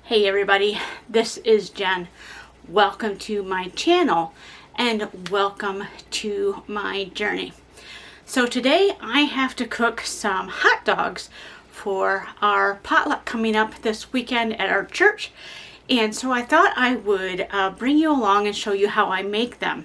Hey everybody, this is Jen. Welcome to my channel and welcome to my journey. So today I have to cook some hot dogs for our potluck coming up this weekend at our church. And so I thought I would bring you along and show you how I make them.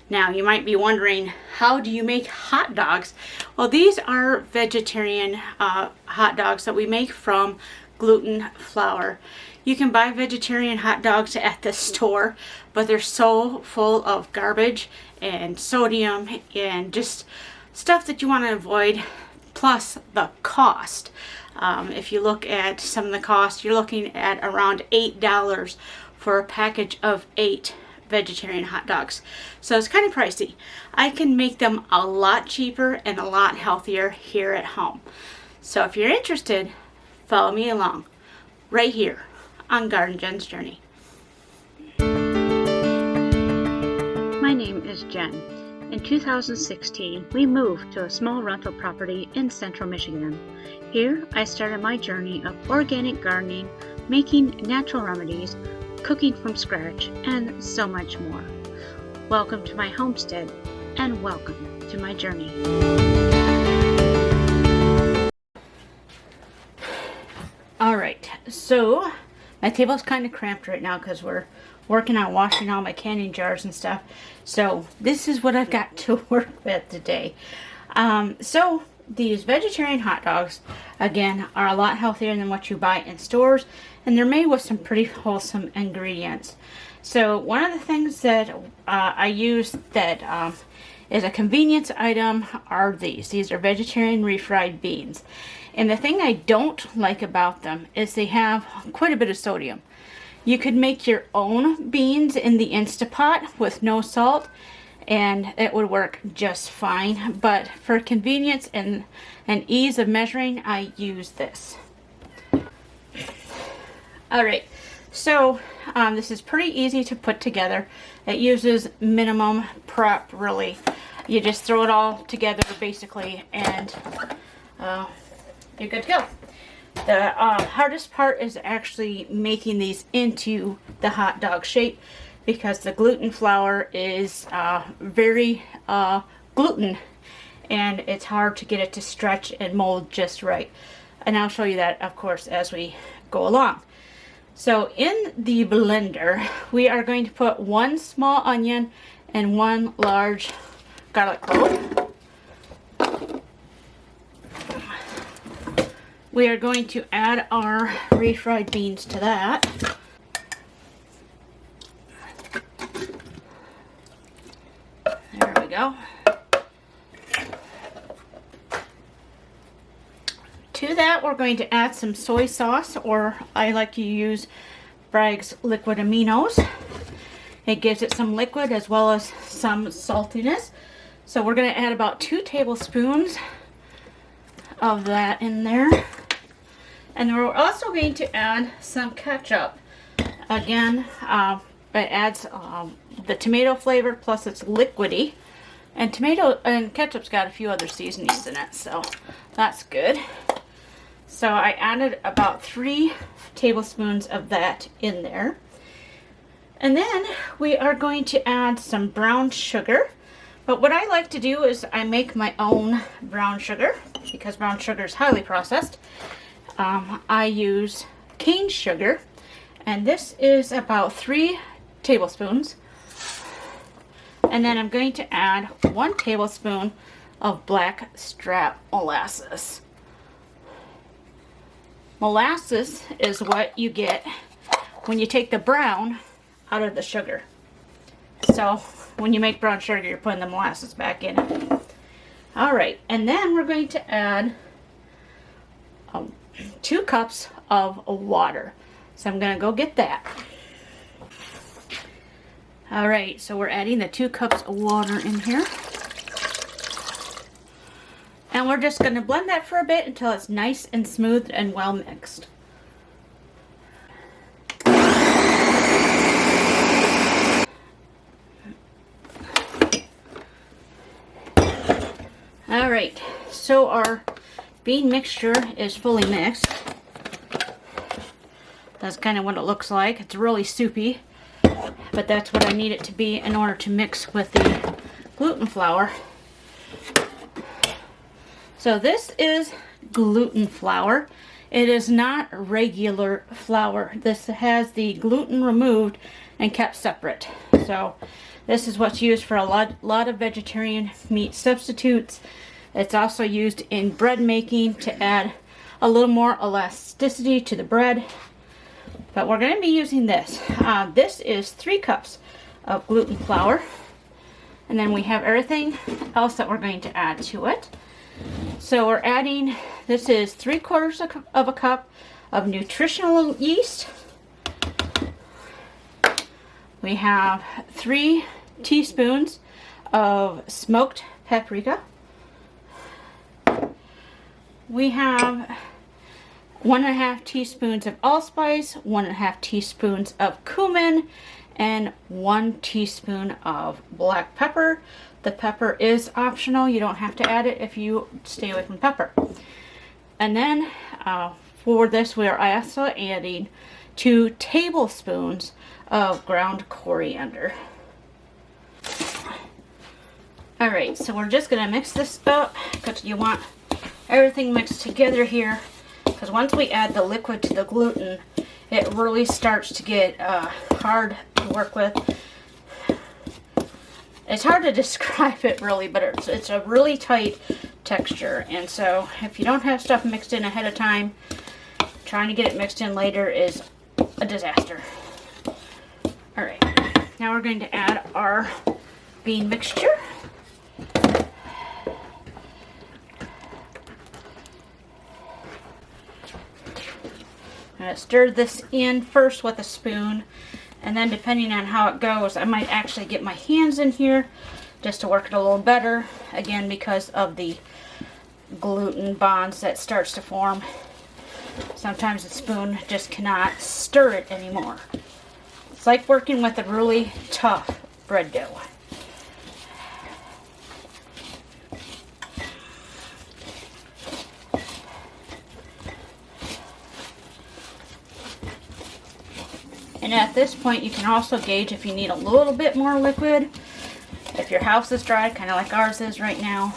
Now you might be wondering, how do you make hot dogs? Well, these are vegetarian hot dogs that we make from gluten flour. You can buy vegetarian hot dogs at the store, but they're so full of garbage and sodium and just stuff that you want to avoid, plus the cost. If you look at some of the cost, you're looking at around $8 for a package of 8 vegetarian hot dogs. So it's kind of pricey. I can make them a lot cheaper and a lot healthier here at home. So if you're interested, follow me along right here on Garden Jen's Journey. My name is Jen. In 2016, we moved to a small rental property in central Michigan. Here, I started my journey of organic gardening, making natural remedies, cooking from scratch, and so much more. Welcome to my homestead, and welcome to my journey. Alright, so my table's kind of cramped right now because we're working on washing all my canning jars and stuff. So this is what I've got to work with today. So these vegetarian hot dogs, again, are a lot healthier than what you buy in stores, and they're made with some pretty wholesome ingredients. So one of the things that I use that is a convenience item are these. These are vegetarian refried beans. And the thing I don't like about them is they have quite a bit of sodium. You could make your own beans in the Instapot with no salt, and it would work just fine. But for convenience and ease of measuring, I use this. Alright, so this is pretty easy to put together. It uses minimum prep, really. You just throw it all together basically, and you're good to go. The hardest part is actually making these into the hot dog shape, because the gluten flour is very gluten, and it's hard to get it to stretch and mold just right. And I'll show you that, of course, as we go along. So in the blender, we are going to put 1 small onion and 1 large garlic clove. We are going to add our refried beans to that. There we go. To that, we're going to add some soy sauce, or I like to use Bragg's liquid aminos. It gives it some liquid as well as some saltiness. So we're going to add about 2 tablespoons of that in there. And we're also going to add some ketchup. Again, it adds the tomato flavor, plus it's liquidy. And ketchup's got a few other seasonings in it, so that's good. So I added about 3 tablespoons of that in there. And then we are going to add some brown sugar. But what I like to do is I make my own brown sugar, because brown sugar is highly processed. I use cane sugar, and this is about 3 tablespoons. And then I'm going to add 1 tablespoon of black strap molasses. Molasses is what you get when you take the brown out of the sugar. So when you make brown sugar, you're putting the molasses back in it. Alright, and then we're going to add 2 cups of water. So I'm going to go get that. Alright, so we're adding the 2 cups of water in here. And we're just going to blend that for a bit until it's nice and smooth and well mixed. Alright, so our bean mixture is fully mixed. That's kind of what it looks like. It's really soupy, but that's what I need it to be in order to mix with the gluten flour. So this is gluten flour. It is not regular flour. This has the gluten removed and kept separate. So this is what's used for a lot of vegetarian meat substitutes. It's also used in bread making to add a little more elasticity to the bread. But we're going to be using this. This is 3 cups of gluten flour. And then we have everything else that we're going to add to it. So we're adding, this is 3/4 of a cup of nutritional yeast. We have 3 teaspoons of smoked paprika. We have 1.5 teaspoons of allspice, 1.5 teaspoons of cumin, and 1 teaspoon of black pepper. The pepper is optional. You don't have to add it if you stay away from pepper. And then for this, we are also adding 2 tablespoons of ground coriander. Alright, so we're just going to mix this up because you want everything mixed together here. Because once we add the liquid to the gluten, it really starts to get hard to work with. It's hard to describe it really, but it's a really tight texture. And so if you don't have stuff mixed in ahead of time, trying to get it mixed in later is a disaster. Alright, now we're going to add our bean mixture. I'm going to stir this in first with a spoon, and then depending on how it goes, I might actually get my hands in here just to work it a little better, again because of the gluten bonds that starts to form. Sometimes the spoon just cannot stir it anymore. It's like working with a really tough bread dough. And at this point, you can also gauge if you need a little bit more liquid. If your house is dry, kind of like ours is right now,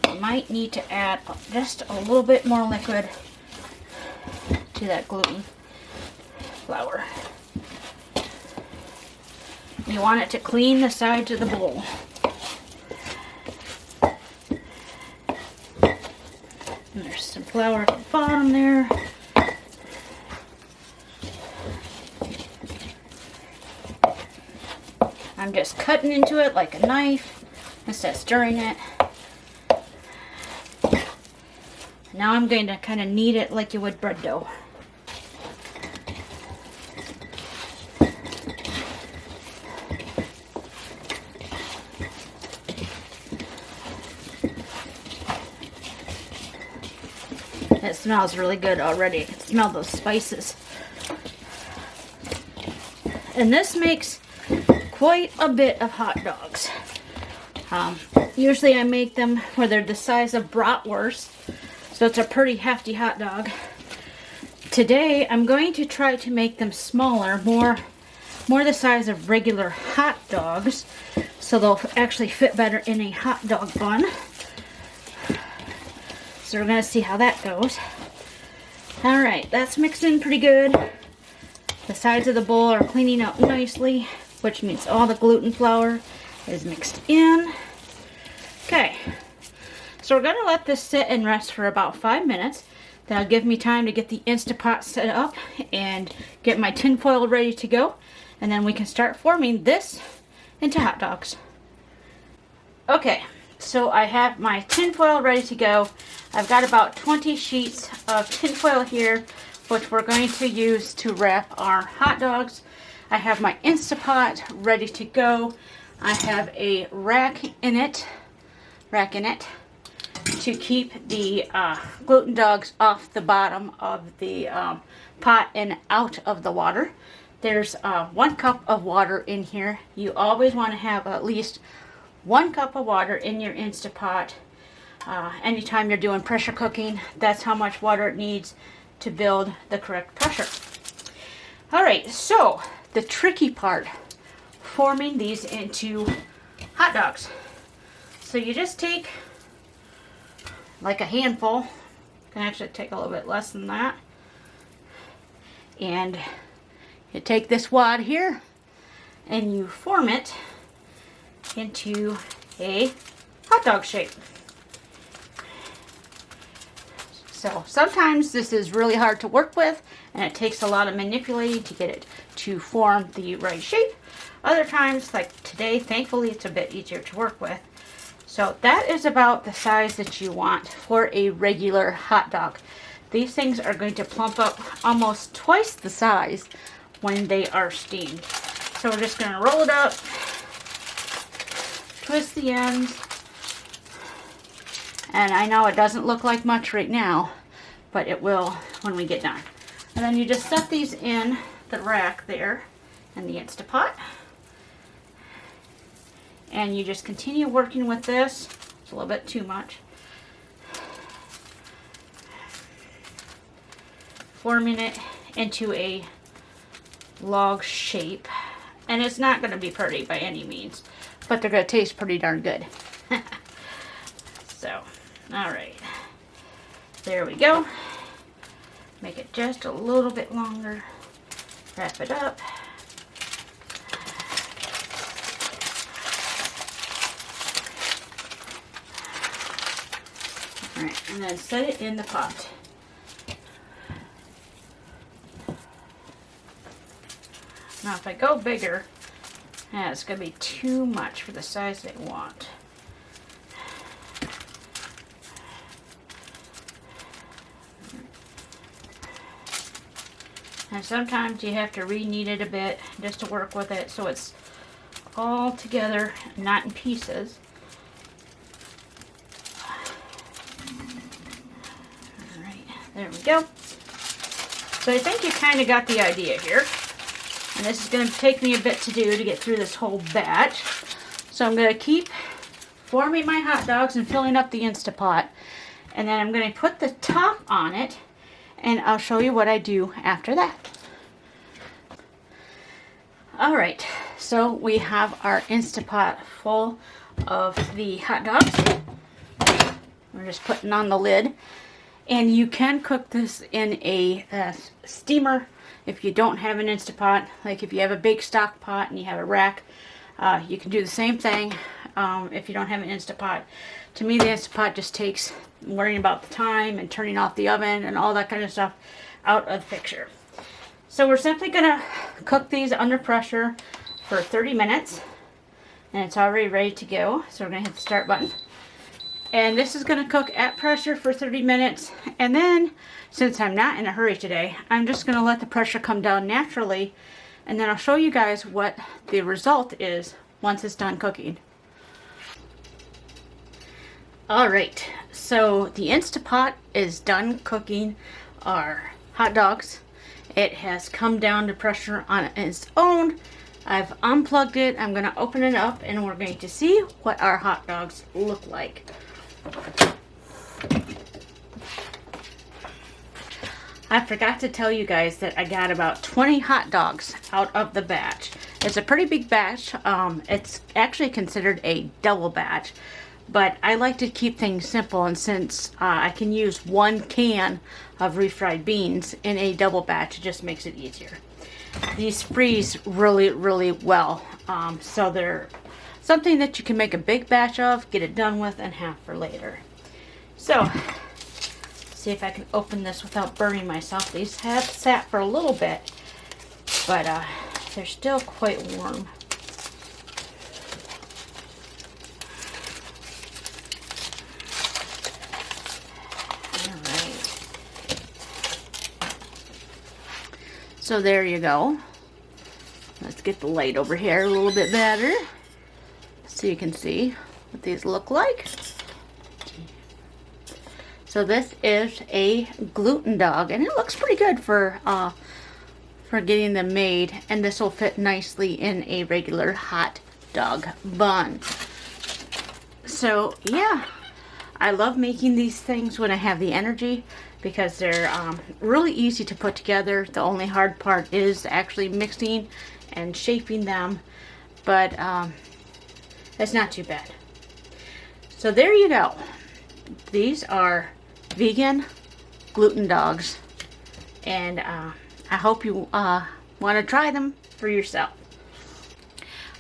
you might need to add just a little bit more liquid to that gluten flour. You want it to clean the sides of the bowl. And there's some flour at the bottom there. I'm just cutting into it like a knife instead of stirring it. Now I'm going to kind of knead it like you would bread dough. It smells really good already. I can smell those spices. And this makes quite a bit of hot dogs. Usually I make them where they're the size of bratwurst, so it's a pretty hefty hot dog. Today I'm going to try to make them smaller, more the size of regular hot dogs, so they'll actually fit better in a hot dog bun. So we're going to see how that goes. Alright, that's mixed in pretty good. The sides of the bowl are cleaning out nicely, which means all the gluten flour is mixed in. Okay, so we're going to let this sit and rest for about 5 minutes. That'll give me time to get the Instapot set up and get my tin foil ready to go. And then we can start forming this into hot dogs. Okay, so I have my tin foil ready to go. I've got about 20 sheets of tin foil here, which we're going to use to wrap our hot dogs. I have my Instapot ready to go. I have a rack in it to keep the gluten dogs off the bottom of the pot and out of the water. There's 1 cup of water in here. You always want to have at least 1 cup of water in your Instapot. Anytime you're doing pressure cooking, that's how much water it needs to build the correct pressure. Alright, so the tricky part, forming these into hot dogs. So you just take like a handful, can actually take a little bit less than that, and you take this wad here and you form it into a hot dog shape. So sometimes this is really hard to work with and it takes a lot of manipulating to get it to form the right shape. Other times, like today, thankfully it's a bit easier to work with. So that is about the size that you want for a regular hot dog. These things are going to plump up almost twice the size when they are steamed. So we're just going to roll it up, twist the ends, and I know it doesn't look like much right now, but it will when we get done. And then you just set these in the rack there in the Instapot. And you just continue working with this. It's a little bit too much. Forming it into a log shape. And it's not going to be pretty by any means, but they're going to taste pretty darn good. So, alright. There we go. Make it just a little bit longer. Wrap it up. Alright, and then set it in the pot. Now if I go bigger, it's going to be too much for the size I want. And sometimes you have to re-knead it a bit just to work with it so it's all together, not in pieces. Alright, there we go. So I think you kind of got the idea here. And this is going to take me a bit to do to get through this whole batch. So I'm going to keep forming my hot dogs and filling up the Instapot. And then I'm going to put the top on it. And I'll show you what I do after that. Alright, so we have our Instapot full of the hot dogs. We're just putting on the lid. And you can cook this in a steamer if you don't have an Instapot. Like if you have a big stock pot and you have a rack, you can do the same thing if you don't have an Instapot. To me, the Instapot just takes worrying about the time and turning off the oven and all that kind of stuff out of the picture. So we're simply going to cook these under pressure for 30 minutes. And it's already ready to go. So we're going to hit the start button. And this is going to cook at pressure for 30 minutes. And then, since I'm not in a hurry today, I'm just going to let the pressure come down naturally. And then I'll show you guys what the result is once it's done cooking. Alright, so the Instapot is done cooking our hot dogs. It has come down to pressure on its own. I've unplugged it. I'm going to open it up and we're going to see what our hot dogs look like. I forgot to tell you guys that I got about 20 hot dogs out of the batch. It's a pretty big batch. It's actually considered a double batch. But I like to keep things simple, and since I can use 1 can of refried beans in a double batch, it just makes it easier. These freeze really, really well. So they're something that you can make a big batch of, get it done with, and have for later. So, see if I can open this without burning myself. These have sat for a little bit, but they're still quite warm. So there you go. Let's get the light over here a little bit better so you can see what these look like. So this is a gluten dog, and it looks pretty good for getting them made, and this will fit nicely in a regular hot dog bun. So yeah, I love making these things when I have the energy, because they're really easy to put together. The only hard part is actually mixing and shaping them, but that's not too bad. So there you go. These are vegan gluten dogs, and I hope you want to try them for yourself.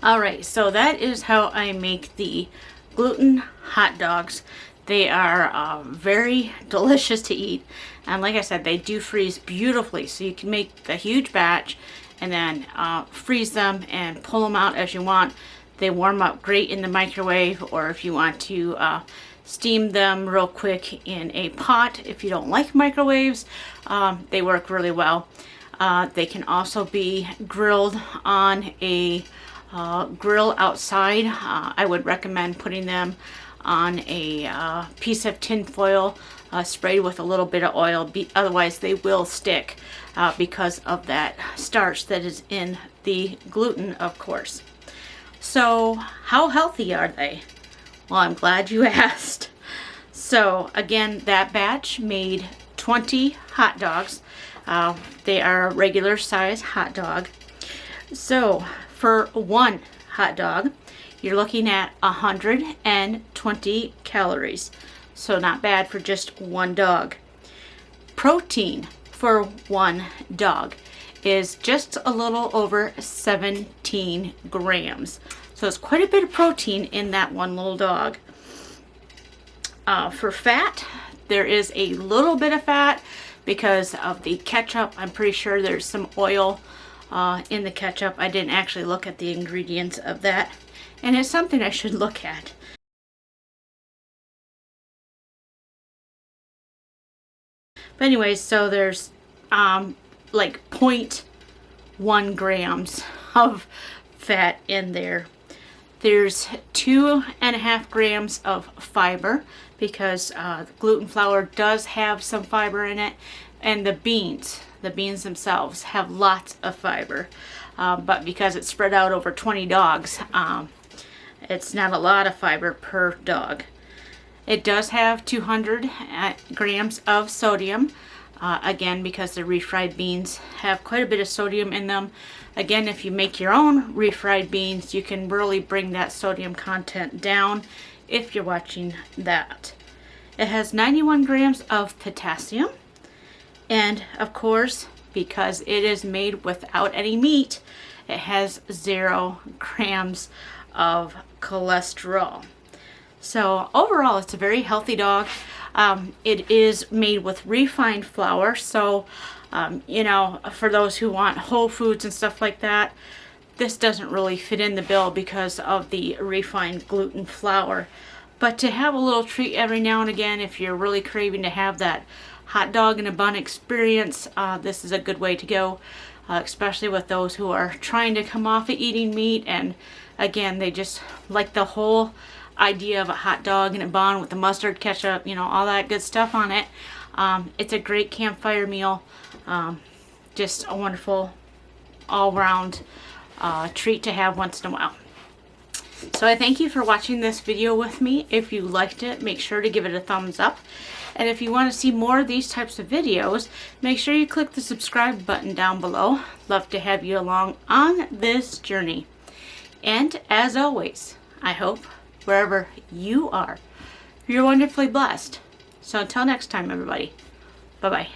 Alright, so that is how I make the gluten hot dogs. They are very delicious to eat, and like I said, they do freeze beautifully, so you can make a huge batch and then freeze them and pull them out as you want. They warm up great in the microwave, or if you want to steam them real quick in a pot. If you don't like microwaves, they work really well. They can also be grilled on a grill outside. I would recommend putting them on a piece of tin foil sprayed with a little bit of oil, otherwise they will stick because of that starch that is in the gluten, of course. So how healthy are they? Well, I'm glad you asked. So again, that batch made 20 hot dogs. They are a regular size hot dog. So for one hot dog, you're looking at 120 calories. So not bad for just one dog. Protein for one dog is just a little over 17 grams. So it's quite a bit of protein in that one little dog. For fat, there is a little bit of fat because of the ketchup. I'm pretty sure there's some oil in the ketchup. I didn't actually look at the ingredients of that, and it's something I should look at. But anyways, so there's like 0.1 grams of fat in there. There's 2.5 grams of fiber because gluten flour does have some fiber in it, and the beans themselves have lots of fiber, but because it's spread out over 20 dogs, it's not a lot of fiber per dog. It does have 200 grams of sodium, again because the refried beans have quite a bit of sodium in them. Again, if you make your own refried beans, you can really bring that sodium content down if you're watching that. It has 91 grams of potassium, and of course, because it is made without any meat, it has 0 grams of cholesterol. So overall, it's a very healthy dog. It is made with refined flour, so you know, for those who want whole foods and stuff like that, this doesn't really fit in the bill because of the refined gluten flour. But to have a little treat every now and again, if you're really craving to have that hot dog in a bun experience, this is a good way to go, especially with those who are trying to come off of eating meat, and again, they just like the whole idea of a hot dog in a bun with the mustard, ketchup, you know, all that good stuff on it. It's a great campfire meal. Just a wonderful all-round treat to have once in a while. So I thank you for watching this video with me. If you liked it, make sure to give it a thumbs up. And if you want to see more of these types of videos, make sure you click the subscribe button down below. Love to have you along on this journey. And as always, I hope wherever you are, you're wonderfully blessed. So until next time, everybody, bye-bye.